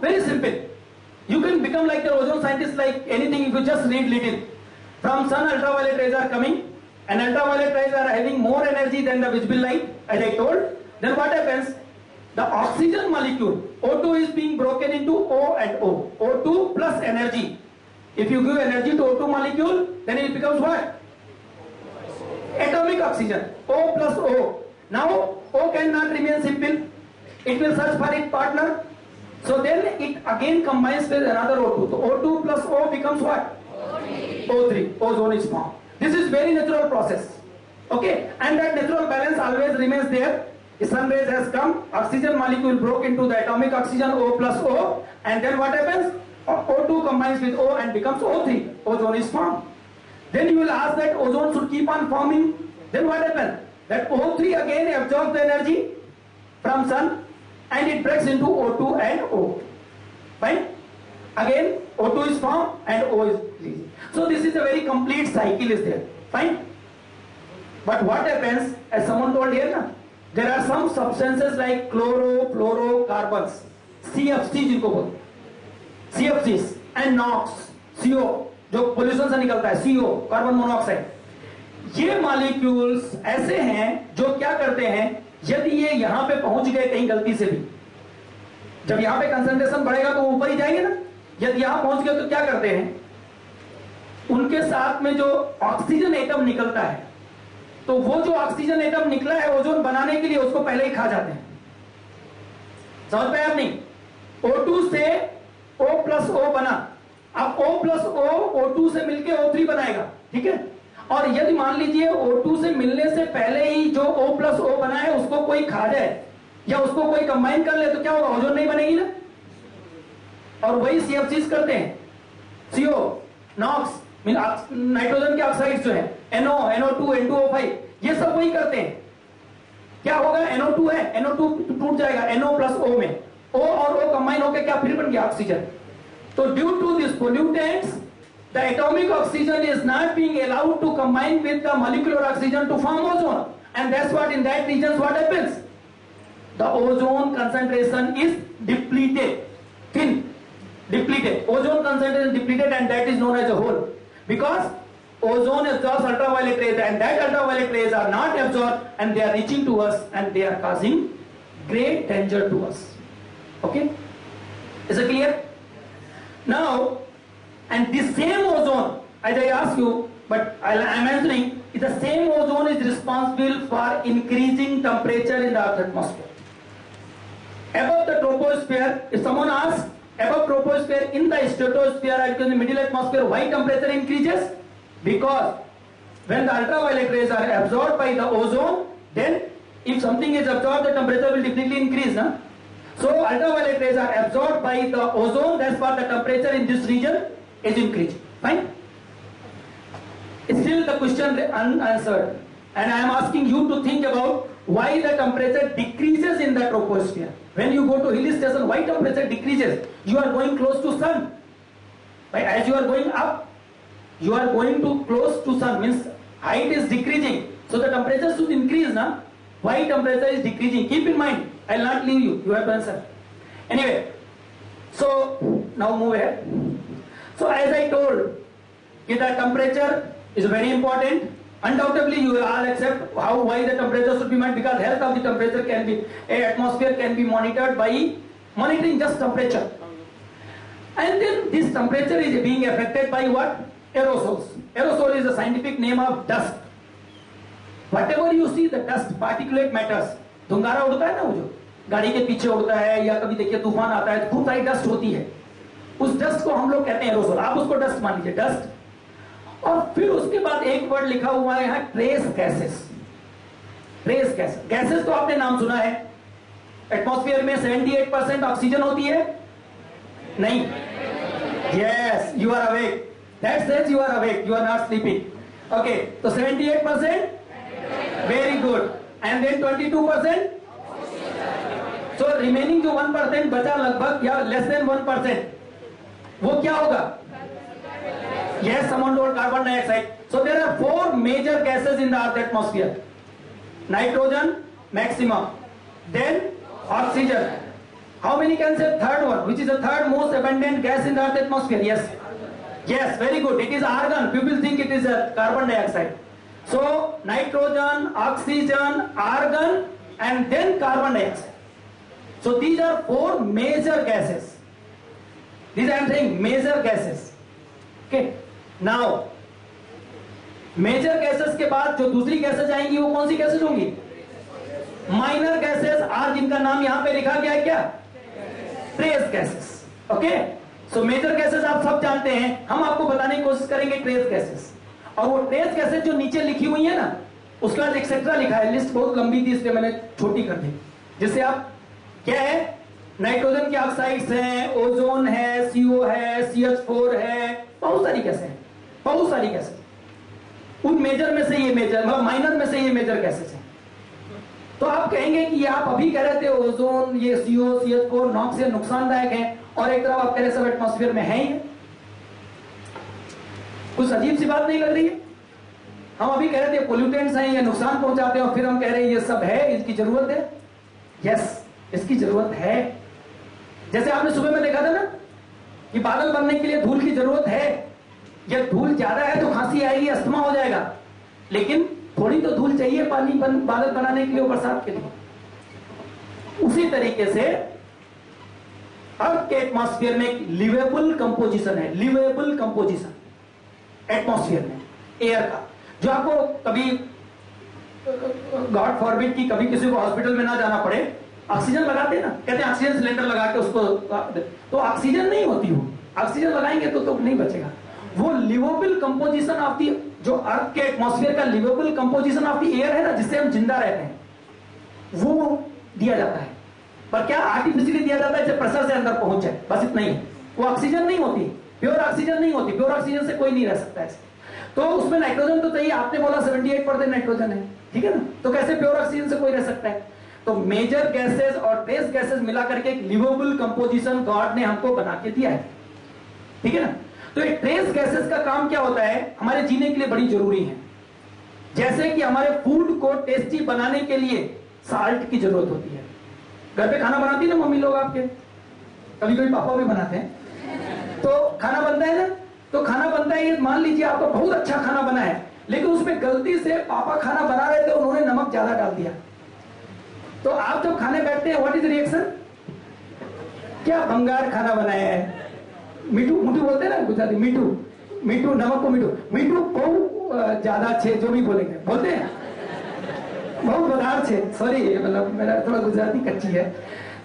very simple. You can become like the ozone scientist like anything if you just read little. From sun, ultraviolet rays are coming, and ultraviolet rays are having more energy than the visible light, as I told. Then what happens? The oxygen molecule, O2 is being broken into O and O. O2 plus energy. If you give energy to O2 molecule, then it becomes what? Atomic oxygen. O plus O. Now, O cannot remain simple. It will search for its partner. So then it again combines with another O2. So O2 plus O becomes what? O3. Ozone is formed. This is very natural process. Okay? And that natural balance always remains there. The sun rays has come, oxygen molecule broke into the atomic oxygen O plus O, and then what happens? O2 combines with O and becomes O3. Ozone is formed. Then you will ask that ozone should keep on forming. Then what happens? That O3 again absorbs the energy from sun and it breaks into O2 and O. Fine? Again O2 is formed and O is released. So this is a very complete cycle is there. Fine? But what happens, as someone told here, na, there are some substances like chlorofluorocarbons, CFC जिनको बोलते हैं, CFCs and NOx, CO जो pollution से निकलता है, CO carbon monoxide, ये molecules ऐसे हैं जो क्या करते हैं, यदि ये यहां पे पहुंच गए कहीं गलती से भी, जब यहां पे कंसंट्रेशन बढ़ेगा तो ऊपर ही जाएंगे ना, यदि यहां पहुंच गए तो क्या करते हैं, उनके साथ में जो ऑक्सीजन एटम निकलता है, तो वो जो ऑक्सीजन एटम निकला है ओजोन बनाने के लिए उसको पहले ही खा जाते हैं. समझ पाए आप नहीं? O2 से O प्लस O बना, अब O प्लस O O2 से मिलके O3 बनाएगा, ठीक है? और यदि मान लीजिए O2 से मिलने से पहले ही जो O प्लस O बना है उसको कोई खा जाए या उसको कोई कंबाइन कर ले तो क्या होगा? ओजोन नहीं बनेगी ना. और वही CFCs करते हैं, CO, NOx, नाइट्रोजन के ऑक्साइड जो है, NO, NO2, N2O5, ये सब वही करते हैं. क्या होगा? NO2 है, NO2 टूट जाएगा NO प्लस O में, O और O कंबाइन होकर क्या फिर बन गया? ऑक्सीजन. तो due to this pollutants the atomic oxygen is not being allowed to combine with the molecular oxygen to form ozone, and that's what in that regions what happens? The ozone concentration is depleted, depleted. Ozone concentration is depleted, and that is known as a hole, because ozone absorbs ultraviolet rays, and that ultraviolet rays are not absorbed, and they are reaching to us, and they are causing great danger to us. Okay, is it clear? Now, and this same ozone, as I ask you, but I am answering, the same ozone is responsible for increasing temperature in the Earth's atmosphere. Above the troposphere, if someone asks, above troposphere, in the stratosphere and in the middle atmosphere, why temperature increases? Because when the ultraviolet rays are absorbed by the ozone, then if something is absorbed, the temperature will definitely increase. Nah? So ultraviolet rays are absorbed by the ozone, that's why the temperature in this region is increasing. Fine? Still the question unanswered, and I am asking you to think about why the temperature decreases in the troposphere. When you go to hill station, why temperature decreases? You are going close to sun. Right? As you are going up, you are going to close to sun, means height is decreasing. So the temperature should increase, na? Why temperature is decreasing? Keep in mind. I will not leave you. You have to answer. Anyway, so now move ahead. So as I told, the temperature is very important. Undoubtedly, you will all accept why the temperature should be met, because health of the temperature can be, atmosphere can be monitored by monitoring just temperature. And then this temperature is being affected by what? Aerosols. Aerosol is a scientific name of dust. Whatever you see, the dust, particulate matters. धुंगारा उड़ता है ना, वो जो गाड़ी के पीछे उड़ता है, या कभी देखिए तूफान आता है, खूब सारी डस्ट होती है. उस डस्ट को हम लोग कहते हैं एरोसोल. आप उसको डस्ट मान लीजिए, डस्ट. और फिर उसके बाद एक वर्ड लिखा हुआ है यहाँ, trace gases. Trace gases. Gases तो आपने नाम सुना है. एटमॉस्फेयर में 78% ऑक्सीजन होती है? नहीं. Yes, you are awake. That says you are awake, you are not sleeping. Okay, तो 78%, very good. And then 22%, so remaining जो 1% बचा लगभग या लेस देन 1%, वो क्या होगा? Yes, someone told carbon dioxide. So there are 4 major gases in the Earth atmosphere. Nitrogen maximum, then oxygen, How many can say third one? Which is the third most abundant gas in the earth atmosphere? Yes. Yes, very good. It is argon. People think it is a carbon dioxide. So nitrogen, oxygen, argon, and then carbon dioxide. So these are four major gases. These I am saying major gases. Okay. Now, major gases के बाद जो दूसरी gases आएंगी वो कौन सी gases होंगी? Minor gases, और जिनका नाम यहां पे लिखा गया है क्या? Trace gases. Okay. So major gases आप सब जानते हैं, हम आपको बताने की कोशिश करेंगे ट्रेस गैसेस. और वो ट्रेस गैसेस जो नीचे लिखी हुई है ना, उसका एक्सेट्रा लिखा है. लिस्ट बहुत लंबी थी इसलिए मैंने छोटी कर दी. जिससे आप क्या है, नाइट्रोजन के ऑक्साइड्स हैं, ओजोन है, CO है, CH4 है, बहुत सारी गैसें हैं, बहुत सारी गैसें. उन मेजर में से ये मेजर, मतलब माइनर में से ये मेजर गैसेस हैं. तो आप कहेंगे कि ये आप अभी कह रहे थे ओजोन, ये CO, CH4 नॉक्स से नुकसानदायक है, और एक तरफ आप कह रहे सब एटमॉस्फेयर में है ही. कुछ अजीब सी बात नहीं लग रही है? हम अभी कह रहे थे पोल्यूटेंट्स हैं, ये नुकसान पहुंचाते हैं, और फिर हम कह रहे हैं ये सब है, इसकी जरूरत है. यस, इसकी जरूरत है. जैसे आपने सुबह में देखा था ना कि बादल बनने के लिए धूल की जरूरत है. यह धूल ज्यादा है तो खांसी आएगी, अस्थमा हो जाएगा, लेकिन थोड़ी तो धूल चाहिए पानी बादल बनाने के लिए, बरसात के लिए. उसी तरीके से अर्थ के एटमॉस्फेयर में एक लिवेबल कंपोजिशन है. लिवेबल कंपोजिशन एटमॉस्फेयर में एयर का, जो आपको कभी गॉड फॉरबिड की कभी किसी को हॉस्पिटल में ना जाना पड़े, ऑक्सीजन लगाते हैं ना, कहते हैं ऑक्सीजन सिलेंडर लगा के उसको, तो ऑक्सीजन नहीं होती वो. ऑक्सीजन लगाएंगे तो नहीं बचेगा. वो लिवेबल कंपोजिशन ऑफ दी, जो अर्थ के एटमॉस्फेयर का livable composition of the air है ना, जिससे हम जिंदा रहते हैं, वो दिया जाता है. पर क्या आर्टिफिशियली दिया जाता है, जैसे प्रेशर से अंदर पहुंच जाए, बस इतना ही. वो ऑक्सीजन नहीं होती, प्योर ऑक्सीजन नहीं होती. प्योर ऑक्सीजन से कोई नहीं रह सकता है. तो उसमें नाइट्रोजन तो चाहिए. आपने बोला 78% नाइट्रोजन है, ठीक है ना, तो कैसे प्योर ऑक्सीजन से कोई रह सकता है? तो मेजर गैसेस और ट्रेस गैसेस मिलाकर के एक लिवेबल कंपोजिशन गॉड ने हमको बना के दिया है, ठीक है ना. तो ये ट्रेस गैसेस का काम क्या होता है, हमारे जीने के लिए बड़ी जरूरी है. जैसे कि हमारे फूड को टेस्टी बनाने के लिए साल्ट की जरूरत होती है. घर पे खाना बनाती है ना मम्मी लोग आपके, कभी कभी पापा भी बनाते हैं, तो खाना बनता है ना, तो खाना बनता है, ये मान लीजिए आपका बहुत अच्छा खाना बना है, लेकिन उसमें गलती से पापा खाना बना रहे थे, उन्होंने नमक ज्यादा डाल दिया. तो आप जब खाने बैठते हैं, व्हाट इज रिएक्शन? क्या भंगार खाना बनाया है, मीठू मीठू बोलते हैं ना गुजराती, मीठू मीठू, नमक को मीठू, मीठू बहुत ज्यादा छे, जो भी बोलेंगे बोलते हैं, बहुत बदार छे, सॉरी, मतलब मेरा थोड़ा गुजराती कच्ची है.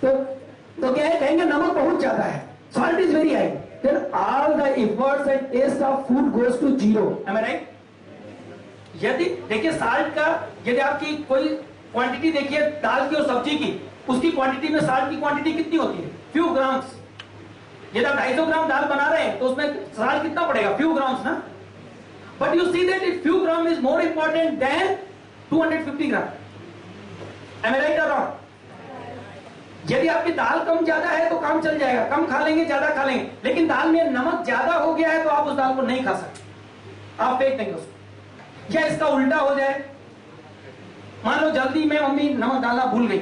तो क्या है, कहेंगे नमक बहुत ज्यादा है, salt is very high, then all the efforts and taste of food goes to zero. Am I right? यदि देखिए साल्ट का, यदि आपकी कोई क्वांटिटी देखिए दाल की और सब्जी की, उसकी क्वांटिटी में साल्ट की क्वांटिटी कितनी होती है? Few grams. यदि आप 250 ग्राम दाल बना रहे हैं तो उसमें साल्ट कितना पड़ेगा? फ्यू ग्राम्स ना. But you see that if few gram is more important than 250 gram. Am I right और रॉन्ग? यदि आपकी दाल कम ज्यादा है तो काम चल जाएगा, कम खा लेंगे ज्यादा खा लेंगे, लेकिन दाल में नमक ज्यादा हो गया है तो आप उस दाल को नहीं खा सकते, आप फेंक देंगे उसको. या इसका उल्टा हो जाए, मान लो जल्दी में मम्मी नमक डालना भूल गई,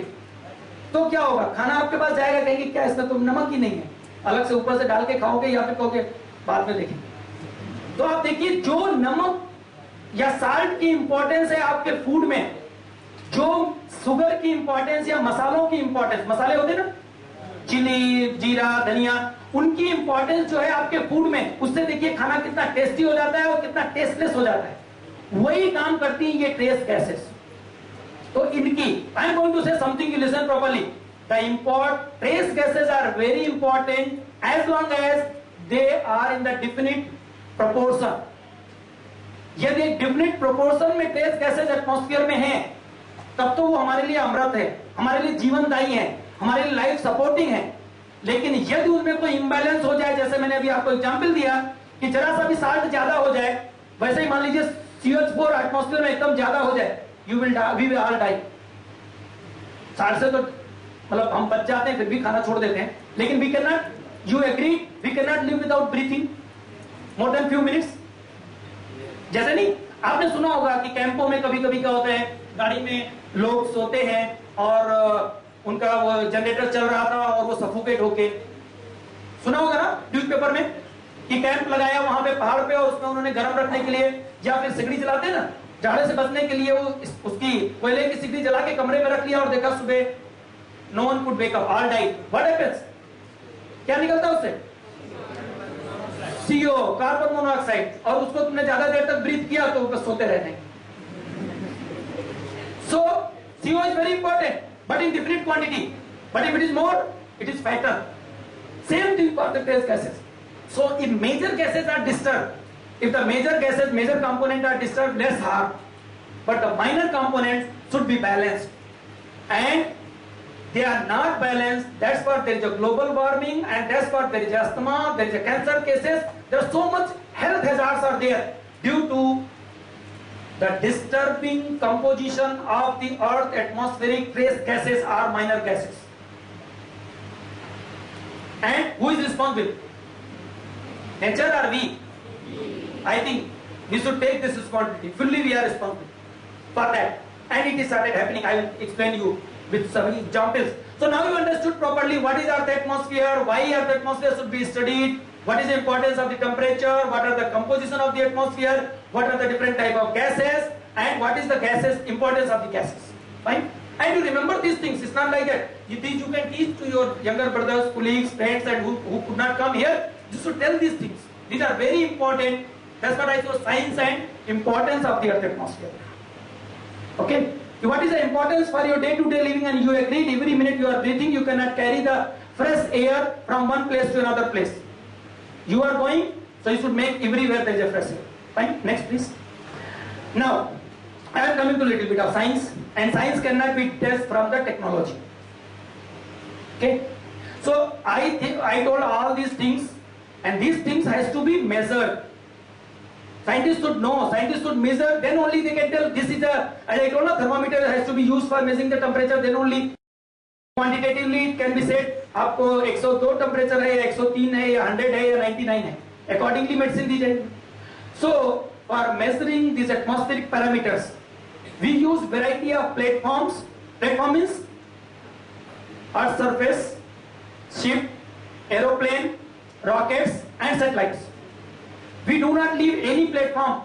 तो क्या होगा? खाना आपके पास जाएगा, कहेंगे क्या इसमें तो नमक ही नहीं है, अलग से ऊपर से डाल के खाओगे या फिर कहोगे बाद में देखेंगे. तो आप देखिए, जो नमक या साल्ट की इंपॉर्टेंस है आपके फूड में, जो शुगर की इंपॉर्टेंस या मसालों की इंपॉर्टेंस, मसाले होते ना, चिली, जीरा, धनिया, उनकी इंपॉर्टेंस जो है आपके फूड में, उससे देखिए खाना कितना टेस्टी हो जाता है और कितना टेस्टलेस हो जाता है. वही काम करती हैं ये ट्रेस गैसेस. तो इनकी, I am going to say something, you listen properly. The trace gases are very important as long as they are in the definite proportion. यदि एक definite proportion में trace gases एटमॉस्फेयर में हैं, तब तो वो हमारे लिए अमृत है, हमारे लिए जीवनदायी है, हमारे लिए लाइफ सपोर्टिंग है. लेकिन यदि उनमें कोई इंबैलेंस हो जाए, जैसे मैंने अभी आपको एग्जांपल दिया कि जरा सा भी साल्ट ज्यादा हो जाए, वैसे ही मान लीजिए CH4 एटमॉस्फेयर में एकदम ज्यादा हो जाए, we will all die. Salt से तो मतलब हम बच जाते हैं, फिर भी खाना छोड़ देते हैं, लेकिन we can not, you agree, we can not live without breathing more than few minutes. जैसे नहीं, आपने सुना होगा कि कैंपों में कभी कभी क्या होता है, गाड़ी में लोग सोते हैं और उनका वो जनरेटर चल रहा था और वो सफोकेट होके, सुना होगा ना न्यूज़पेपर में कि कैंप लगाया वहां पे पहाड़ पे और उसमें उन्होंने गर्म रखने के लिए या फिर सिगड़ी जलाते हैं ना जाड़े से बचने के लिए, वो उसकी कोयले की सिगड़ी जला के कमरे में रख लिया और देखा सुबह no one could wake up, all died. What happens? क्या निकलता है उससे? CO, कार्बन मोनोऑक्साइड, और उसको तुमने ज्यादा देर तक ब्रीथ किया तो बस सोते रहने। So CO is very important, but in different quantity. But if it is more, it is fatal. Same thing for the trace gases. So if major gases are disturbed, if the major gases, major components are disturbed, less harm. But the minor components should be balanced. And they are not balanced. That's why there is a global warming, and that's why there is asthma, there is a cancer cases. There are so much health hazards are there due to the disturbing composition of the earth atmospheric trace gases or minor gases. And who is responsible? Nature or we? I think we should take this responsibility. Fully we are responsible for that. And it is started happening. I will explain you with some examples. So now you understood properly what is Earth atmosphere, why Earth atmosphere should be studied, what is the importance of the temperature, what are the composition of the atmosphere, what are the different type of gases, and what is the gases, importance of the gases. Fine? And you remember these things. It's not like that. These you can teach to your younger brothers, colleagues, friends, and who could not come here. You should tell these things. These are very important. That's what I saw, science and importance of the Earth atmosphere. Okay? So what is the importance for your day-to-day living? And you agreed every minute you are breathing, you cannot carry the fresh air from one place to another place. You are going, so you should make everywhere there is a fresh air. Fine? Next please. Now, I am coming to a little bit of science, and science cannot be detached from the technology. Okay? So I told all these things, and these things has to be measured. Scientists should know, scientists should measure, then only they can tell this is a, as I told you, thermometer has to be used for measuring the temperature, then only quantitatively it can be said, आपको 102 temperature है, 103 है, 100 है, 99 है. Accordingly medicine दी जाएगी. So for measuring these atmospheric parameters, we use variety of platforms. Platform means Earth's surface, ship, aeroplane, rockets, and satellites. We do not leave any platform.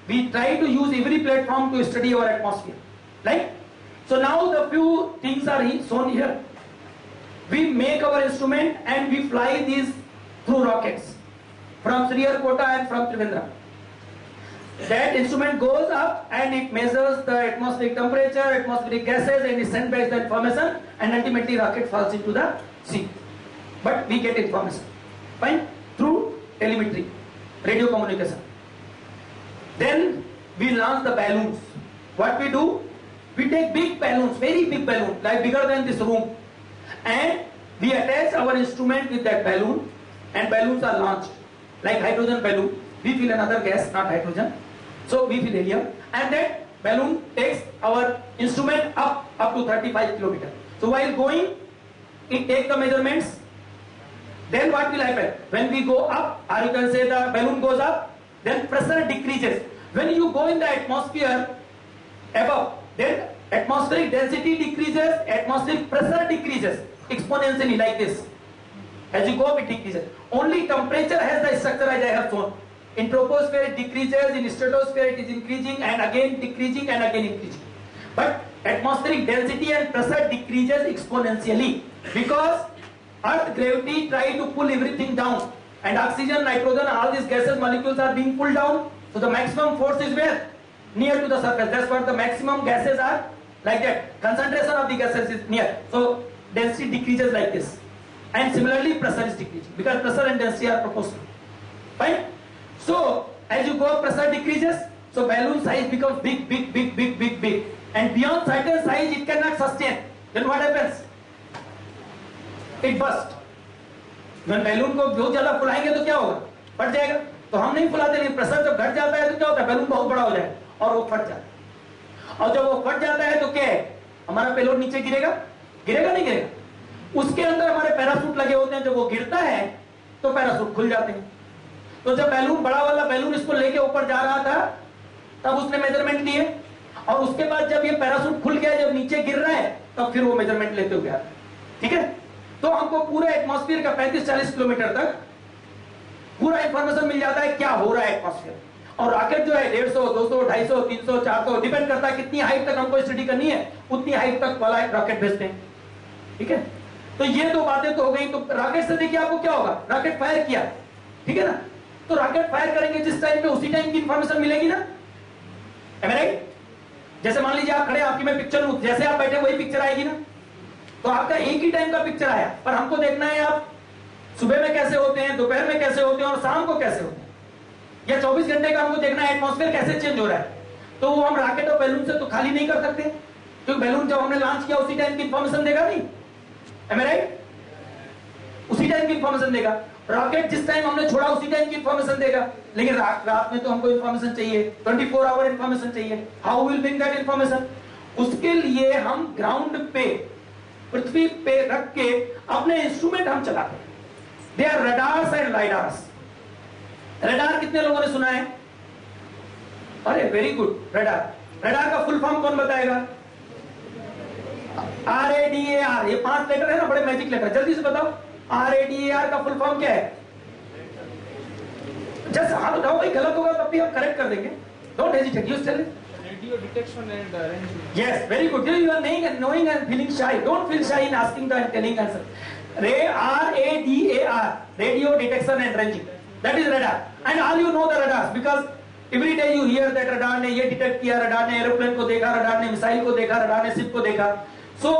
We try to use every platform to study our atmosphere. Right? So now the few things are shown here. We make our instrument and we fly these through rockets from Sriharkota and from Trivandrum. That instrument goes up and it measures the atmospheric temperature, atmospheric gases, and it sends back the information, and ultimately rocket falls into the sea. But we get information. Fine? Through telemetry, radio communication. Then we launch the balloons. What we do? We take big balloons, very big balloon, like bigger than this room, and we attach our instrument with that balloon, and balloons are launched. Like hydrogen balloon, we fill another gas, not hydrogen. So we fill helium, and that balloon takes our instrument up to 35 kilometers. So while going, it takes the measurements. Then what will happen? When we go up, or you can say the balloon goes up, then pressure decreases. When you go in the atmosphere above, then atmospheric density decreases, atmospheric pressure decreases exponentially like this. As you go up, it decreases. Only temperature has the structure as I have shown. In troposphere it decreases, in stratosphere it is increasing and again decreasing and again increasing. But atmospheric density and pressure decreases exponentially because Earth gravity try to pull everything down, and oxygen, nitrogen, all these gases molecules are being pulled down. So the maximum force is where? Near to the surface. That's what the maximum gases are like that. Concentration of the gases is near. So density decreases like this. And similarly pressure is decreasing because pressure and density are proportional. Fine? So as you go up, pressure decreases. So balloon size becomes big, big, big, big, big, big. And beyond certain size it cannot sustain. Then what happens? It bursts. When balloon को बहुत ज़्यादा फुलाएंगे तो क्या होगा? फट जाएगा. तो हम नहीं फुलाते, नहीं. प्रेशर जब घट जाता है तो क्या होता है? बैलून बहुत बड़ा हो जाएगा और वो फट जाता है. और जब वो फट जाता है तो क्या है? हमारा पेलोड नीचे गिरेगा? गिरेगा नहीं गिरेगा? उसके अंदर हमारे पैराशूट लगे होते हैं. जब वो गिरता है तो पैराशूट खुल जाते हैं. तो जब बैलून, बड़ा वाला बैलून इसको लेके ऊपर जा रहा था, तब उसने मेजरमेंट लिए और उसके बाद जब ये पैराशूट खुल गया, जब नीचे गिर रहा है, तब फिर वो मेजरमेंट लेते हुए आता है। ठीक है, तो हमको पूरा एटमॉस्फेयर का 35-40 किलोमीटर तक पूरा इंफॉर्मेशन मिल जाता है क्या हो रहा है एटमॉस्फेयर। और रॉकेट जो है 150, 200, 250, 300, 400 डिपेंड करता है कितनी हाइट तक हमको स्टडी करनी है, उतनी हाइट तक वाला रॉकेट भेजते हैं। ठीक है, तो ये दो बातें तो हो गई। तो रॉकेट से देखिए आपको क्या होगा, रॉकेट फायर किया, ठीक है ना, तो रॉकेट फायर करेंगे जिस टाइम पे उसी टाइम की इंफॉर्मेशन मिलेगी ना, राइट। जैसे मान लीजिए आप खड़े, आपकी मैं पिक्चर लूं, जैसे आप बैठे वही पिक्चर आएगी ना, तो आपका एक ही टाइम का पिक्चर आया, पर हमको देखना है आप सुबह में कैसे होते हैं, दोपहर में कैसे होते हैं और शाम को कैसे होते हैं, या 24 घंटे का हमको देखना है एटमॉस्फेयर कैसे चेंज हो रहा है। तो वो हम रॉकेट और बैलून से तो खाली नहीं कर सकते, क्योंकि बैलून जब हमने लॉन्च किया उसी टाइम की इंफॉर्मेशन देगा नहीं, राइट, उसी टाइम की इंफॉर्मेशन देगा। रॉकेट जिस टाइम हमने छोड़ा उसी टाइम की इंफॉर्मेशन देगा, लेकिन रात में तो हमको इंफॉर्मेशन चाहिए, 24 आवर इंफॉर्मेशन चाहिए। How will bring that information? उसके लिए हम ग्राउंड पे, पृथ्वी पे रख के अपने इंस्ट्रूमेंट हम चलाते हैं। They are radars and lidars. Radar कितने लोगों ने सुना है? अरे वेरी गुड, रडार। रडार का फुल फॉर्म कौन बताएगा? RADAR। ये 5 लेटर है ना, बड़े मैजिक लेटर, जल्दी से बताओ। RADAR का फुल फॉर्म क्या है? जस्ट हाँ बताओ भाई, गलत होगा तब भी हम करेक्ट कर देंगे। Don't hesitate, use tell. Radio detection and ranging. Yes, very good. You are knowing and feeling shy. Don't feel shy in asking the and telling answer. RADAR, radio detection and ranging. That is radar. And all you know the radars because every day you hear that radar ने ये detect किया, radar ने aeroplane को देखा, radar ने missile को देखा, radar ने शिप को देखा। So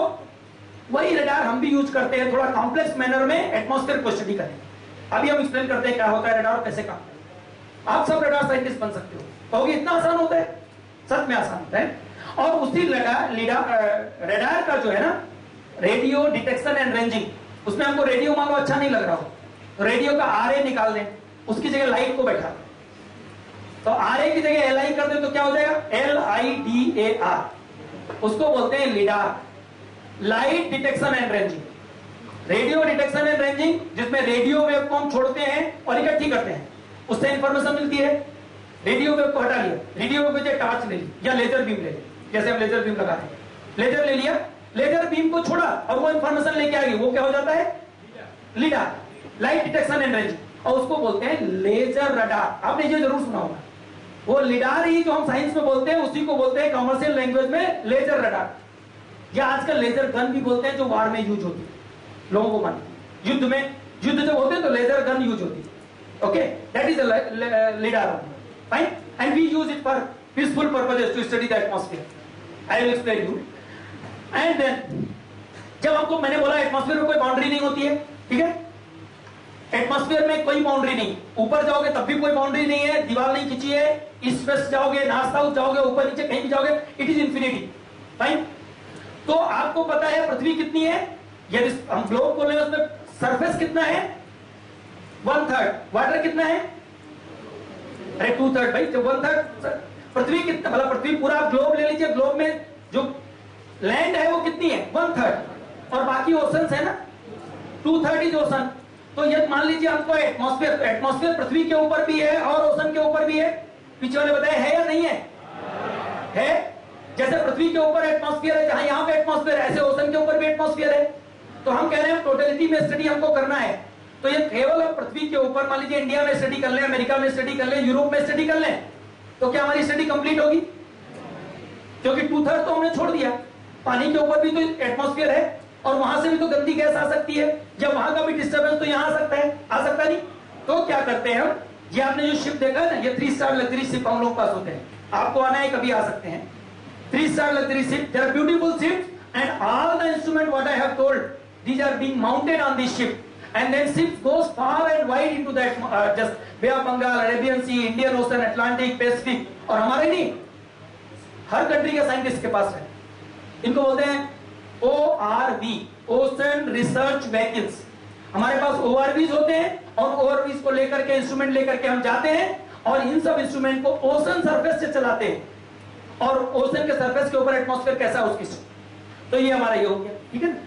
वही radar हम भी यूज करते हैं, थोड़ा कॉम्प्लेक्स मैनर में एटमॉस्फेयर को स्टडी करेंगे। अभी हम एक्सप्लेन करते हैं क्या होता है radar और कैसे काम करता है। आप सब radar साइंटिस्ट बन सकते हो। कहोगे इतना आसान होता है? सच में आसान होता है। और उसी रडार का जो है ना, रेडियो डिटेक्शन एंड रेंजिंग, उसमें हमको रेडियो मान लो अच्छा नहीं लग रहा हो, तो रेडियो का RA निकाल दें, उसकी जगह लाइट को बैठा दें, तो RA की जगह LI कर दें तो क्या हो जाएगा? LIDAR। उसको बोलते हैं LIDAR, light detection and ranging. Radio detection and ranging जिसमें रेडियो वेव को हम छोड़ते हैं और इकट्ठी करते हैं, उससे इंफॉर्मेशन मिलती है। रेडियो वेव को हटा लिया, रेडियो वेव पे टॉर्च ले ली या लेजर बीम ले ली, जैसे हम लेजर बीम लगाते हैं, लेजर ले लिया, लेजर बीम को छोड़ा और वो इंफॉर्मेशन लेके आ गई, वो क्या हो जाता है? LIDAR, light detection and ranging. और उसको बोलते हैं लेजर रडार। आपने ये जरूर सुना होगा, वो लिडार ही जो हम साइंस में बोलते हैं उसी को बोलते हैं कॉमर्शियल लैंग्वेज में लेजर रडार, या आजकल लेजर गन भी बोलते हैं जो वार में यूज होती है। लोगों को मानिए युद्ध में, युद्ध जब होते हैं तो लेजर गन यूज होती है। Okay, that is LIDAR. Fine, and we use it for peaceful purposes to study the atmosphere. I will explain you. And then जब हमको मैंने बोला एटमॉस्फेयर में कोई बाउंड्री नहीं होती है, ठीक है, एटमॉस्फेयर में कोई बाउंड्री नहीं, ऊपर जाओगे तब भी कोई बाउंड्री नहीं है, दीवार नहीं खींची है, ईस्ट वेस्ट जाओगे, नॉर्थ साउथ जाओगे, ऊपर नीचे कहीं भी जाओगे, इट इज इंफिनिटी। फाइन, तो आपको पता है पृथ्वी कितनी है, यदि हम ग्लोब बोले उसमें सरफेस कितना है? 1/3। वाटर कितना है? अरे 2/3 भाई, जब 1/3 पृथ्वी कितना, मतलब पृथ्वी पूरा ग्लोब ले लीजिए, ग्लोब में जो लैंड है वो कितनी है? 1/3, और बाकी ओशंस है ना, 2/3 इज ओशन। तो ये मान लीजिए हमको एटमॉस्फेयर, एटमॉस्फेयर पृथ्वी के ऊपर भी है और ओशन के ऊपर भी है। पीछे वाले बताए है या नहीं है? है। जैसे पृथ्वी के ऊपर एटमॉस्फेयर है, जहां यहाँ पे एटमॉस्फेयर है, ऐसे ओशन के ऊपर भी एटमॉस्फेयर है। तो हम कह रहे हैं टोटलिटी में स्टडी हमको करना है, तो ये केवल पृथ्वी के ऊपर, मान लीजिए इंडिया में स्टडी कर लें, अमेरिका में स्टडी कर लें, यूरोप में स्टडी कर लें, तो क्या हमारी स्टडी कंप्लीट होगी? क्योंकि 2/3 तो हमने छोड़ दिया। पानी के ऊपर भी तो एटमॉस्फेयर है और वहां से भी तो गंदी गैस आ सकती है, जब वहां का भी डिस्टर्बेंस तो यहाँ आ सकता है, आ सकता नहीं। तो क्या करते हैं हम, ये आपने जो शिप देखा है ना, ये 3 स्टार लग्जरी शिप हम लोग पास होते हैं, आपको आना है कभी आ सकते हैं। 3 star luxury ship, there are beautiful ships and all the instrument what I have told, these are being mounted on this ship, and then ships goes far and wide into that just Bay of Bengal, Arabian Sea, Indian Ocean, Atlantic, Pacific। और हमारे नहीं, हर country के scientist के पास है। इनको बोलते हैं ORV, ocean research vehicles. हमारे पास ORVs होते हैं और ORVs को लेकर के, इंस्ट्रूमेंट लेकर के हम जाते हैं और इन सब इंस्ट्रूमेंट को ओशन सरफेस से चलाते हैं और ओशन के सरफेस के ऊपर एटमॉस्फेयर कैसा है उसकी। तो ये हमारा ये हो गया, ठीक है ना।